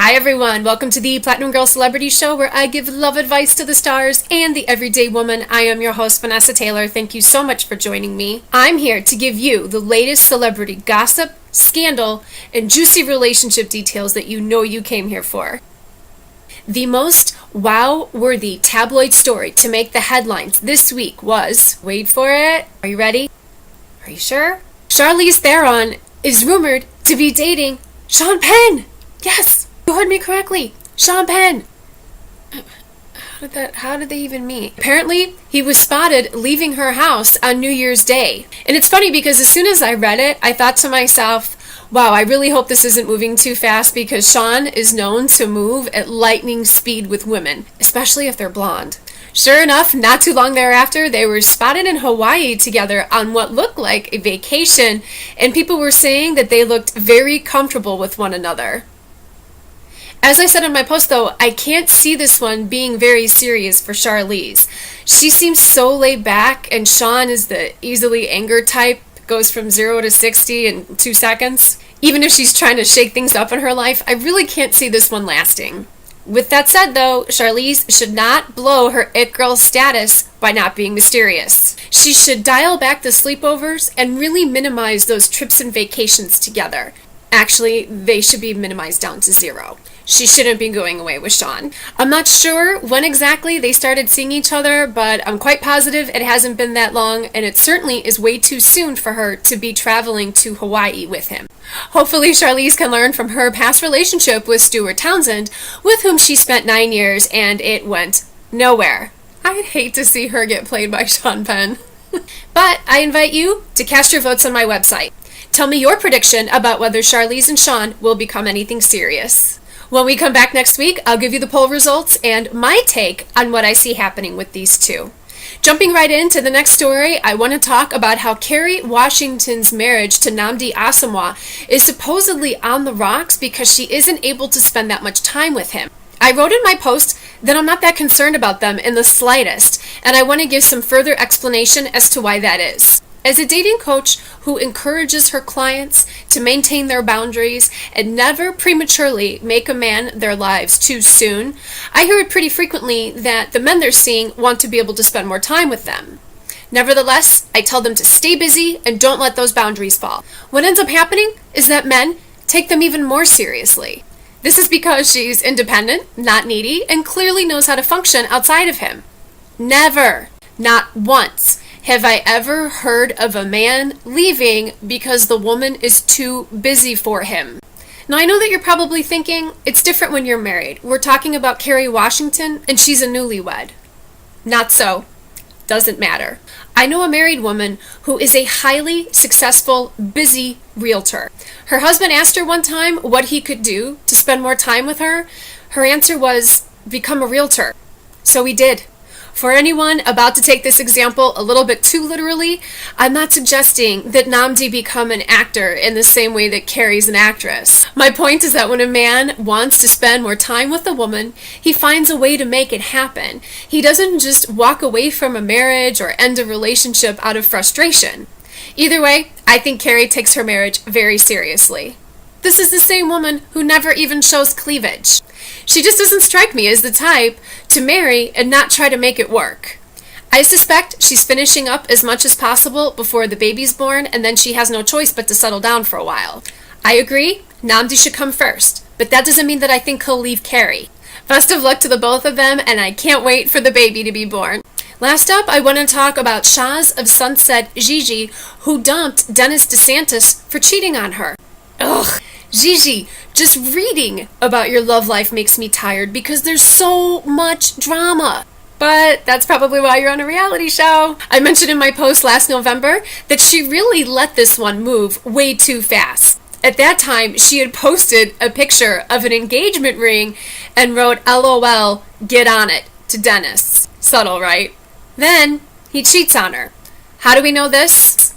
Hi everyone, welcome to the Platinum Girl Celebrity Show where I give love advice to the stars and the everyday woman. I am your host, Vanessa Taylor. Thank you so much for joining me. I'm here to give you the latest celebrity gossip, scandal, and juicy relationship details that you know you came here for. The most wow-worthy tabloid story to make the headlines this week was, wait for it, are you ready? Are you sure? Charlize Theron is rumored to be dating Sean Penn! Yes! You heard me correctly. Sean Penn. How did they even meet? Apparently, he was spotted leaving her house on New Year's Day. And it's funny because as soon as I read it, I thought to myself, wow, I really hope this isn't moving too fast because Sean is known to move at lightning speed with women, especially if they're blonde. Sure enough, not too long thereafter, they were spotted in Hawaii together on what looked like a vacation, and people were saying that they looked very comfortable with one another. As I said in my post though, I can't see this one being very serious for Charlize. She seems so laid back, and Sean is the easily angered type, goes from 0 to 60 in 2 seconds. Even if she's trying to shake things up in her life, I really can't see this one lasting. With that said though, Charlize should not blow her it girl status by not being mysterious. She should dial back the sleepovers and really minimize those trips and vacations together. Actually, they should be minimized down to 0. She shouldn't be going away with Sean. I'm not sure when exactly they started seeing each other, but I'm quite positive it hasn't been that long, and it certainly is way too soon for her to be traveling to Hawaii with him. Hopefully Charlize can learn from her past relationship with Stuart Townsend, with whom she spent 9 years, and it went nowhere. I'd hate to see her get played by Sean Penn. But I invite you to cast your votes on my website. Tell me your prediction about whether Charlize and Sean will become anything serious. When we come back next week, I'll give you the poll results and my take on what I see happening with these two. Jumping right into the next story, I want to talk about how Kerry Washington's marriage to Nnamdi Asomaugh is supposedly on the rocks because she isn't able to spend that much time with him. I wrote in my post that I'm not that concerned about them in the slightest, and I want to give some further explanation as to why that is. As a dating coach who encourages her clients to maintain their boundaries and never prematurely make a man their lives too soon, I hear it pretty frequently that the men they're seeing want to be able to spend more time with them. Nevertheless, I tell them to stay busy and don't let those boundaries fall. What ends up happening is that men take them even more seriously. This is because she's independent, not needy, and clearly knows how to function outside of him. Never, not once, have I ever heard of a man leaving because the woman is too busy for him. Now I know that you're probably thinking, it's different when you're married. We're talking about Kerry Washington and she's a newlywed. Not so. Doesn't matter. I know a married woman who is a highly successful, busy realtor. Her husband asked her one time what he could do to spend more time with her. Her answer was, become a realtor. So he did. For anyone about to take this example a little bit too literally, I'm not suggesting that Nnamdi become an actor in the same way that Kerry's an actress. My point is that when a man wants to spend more time with a woman, he finds a way to make it happen. He doesn't just walk away from a marriage or end a relationship out of frustration. Either way, I think Kerry takes her marriage very seriously. This is the same woman who never even shows cleavage. She just doesn't strike me as the type to marry and not try to make it work. I suspect she's finishing up as much as possible before the baby's born, and then she has no choice but to settle down for a while. I agree, Nnamdi should come first, but that doesn't mean that I think he'll leave Kerry. Best of luck to the both of them, and I can't wait for the baby to be born. Last up, I want to talk about Shahs of Sunset Gigi, who dumped Dennis DeSantis for cheating on her. Ugh, Gigi, just reading about your love life makes me tired because there's so much drama. But that's probably why you're on a reality show. I mentioned in my post last November that she really let this one move way too fast. At that time, she had posted a picture of an engagement ring and wrote LOL, get on it, to Dennis. Subtle, right? Then, he cheats on her. How do we know this?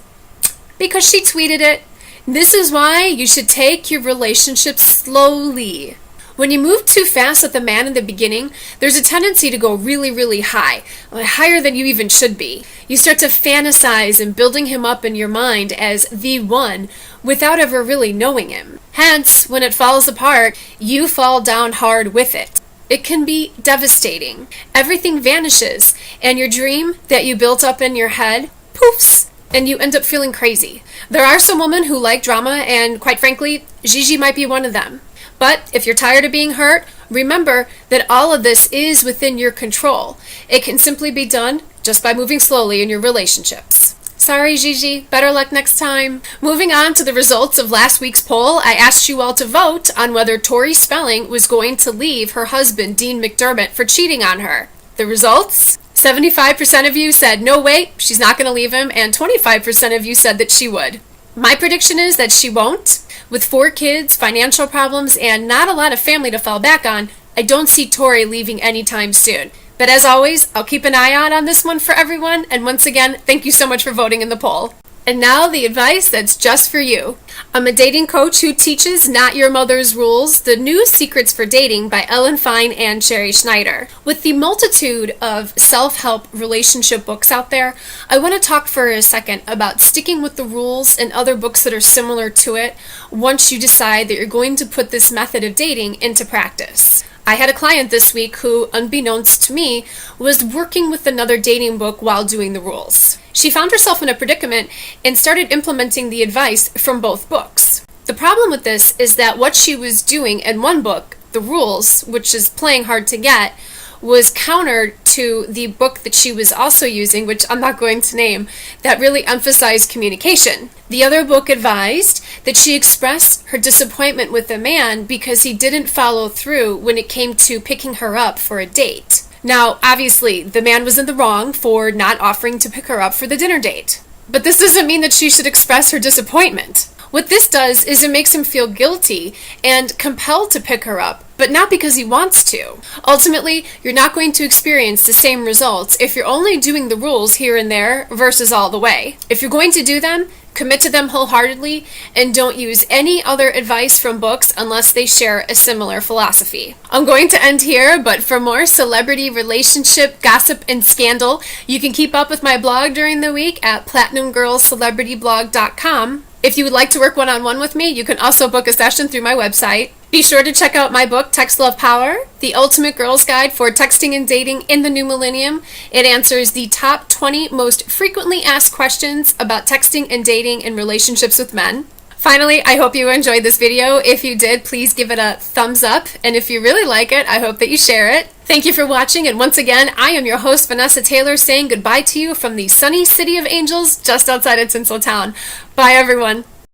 Because she tweeted it. This is why you should take your relationship slowly. When you move too fast with a man in the beginning, there's a tendency to go really, really high, higher than you even should be. You start to fantasize and building him up in your mind as the one without ever really knowing him. Hence, when it falls apart, you fall down hard with it. It can be devastating. Everything vanishes, and your dream that you built up in your head poofs, and you end up feeling crazy. There are some women who like drama, and quite frankly, Gigi might be one of them. But if you're tired of being hurt, remember that all of this is within your control. It can simply be done just by moving slowly in your relationships. Sorry, Gigi. Better luck next time. Moving on to the results of last week's poll, I asked you all to vote on whether Tori Spelling was going to leave her husband, Dean McDermott, for cheating on her. The results? 75% of you said no way, she's not going to leave him, and 25% of you said that she would. My prediction is that she won't. With 4 kids, financial problems, and not a lot of family to fall back on, I don't see Tori leaving anytime soon. But as always, I'll keep an eye out on this one for everyone, and once again, thank you so much for voting in the poll. And now the advice that's just for you. I'm a dating coach who teaches Not Your Mother's Rules, The New Secrets for Dating by Ellen Fine and Sherry Schneider. With the multitude of self-help relationship books out there, I want to talk for a second about sticking with the rules and other books that are similar to it once you decide that you're going to put this method of dating into practice. I had a client this week who, unbeknownst to me, was working with another dating book while doing the rules. She found herself in a predicament and started implementing the advice from both books. The problem with this is that what she was doing in one book, the rules, which is playing hard to get, was countered to the book that she was also using, which I'm not going to name, that really emphasized communication. The other book advised that she express her disappointment with the man because he didn't follow through when it came to picking her up for a date. Now, obviously, the man was in the wrong for not offering to pick her up for the dinner date. But this doesn't mean that she should express her disappointment. What this does is it makes him feel guilty and compelled to pick her up, but not because he wants to. Ultimately, you're not going to experience the same results if you're only doing the rules here and there versus all the way. If you're going to do them, commit to them wholeheartedly and don't use any other advice from books unless they share a similar philosophy. I'm going to end here, but for more celebrity relationship gossip and scandal, you can keep up with my blog during the week at platinumgirlscelebrityblog.com. If you would like to work one-on-one with me, you can also book a session through my website. Be sure to check out my book, Text Love.Power, the ultimate girl's guide for texting and dating in the new millennium. It answers the top 20 most frequently asked questions about texting and dating in relationships with men. Finally, I hope you enjoyed this video. If you did, please give it a thumbs up. And if you really like it, I hope that you share it. Thank you for watching. And once again, I am your host, Vanessa Taylor, saying goodbye to you from the sunny city of angels just outside of Tinseltown. Bye, everyone.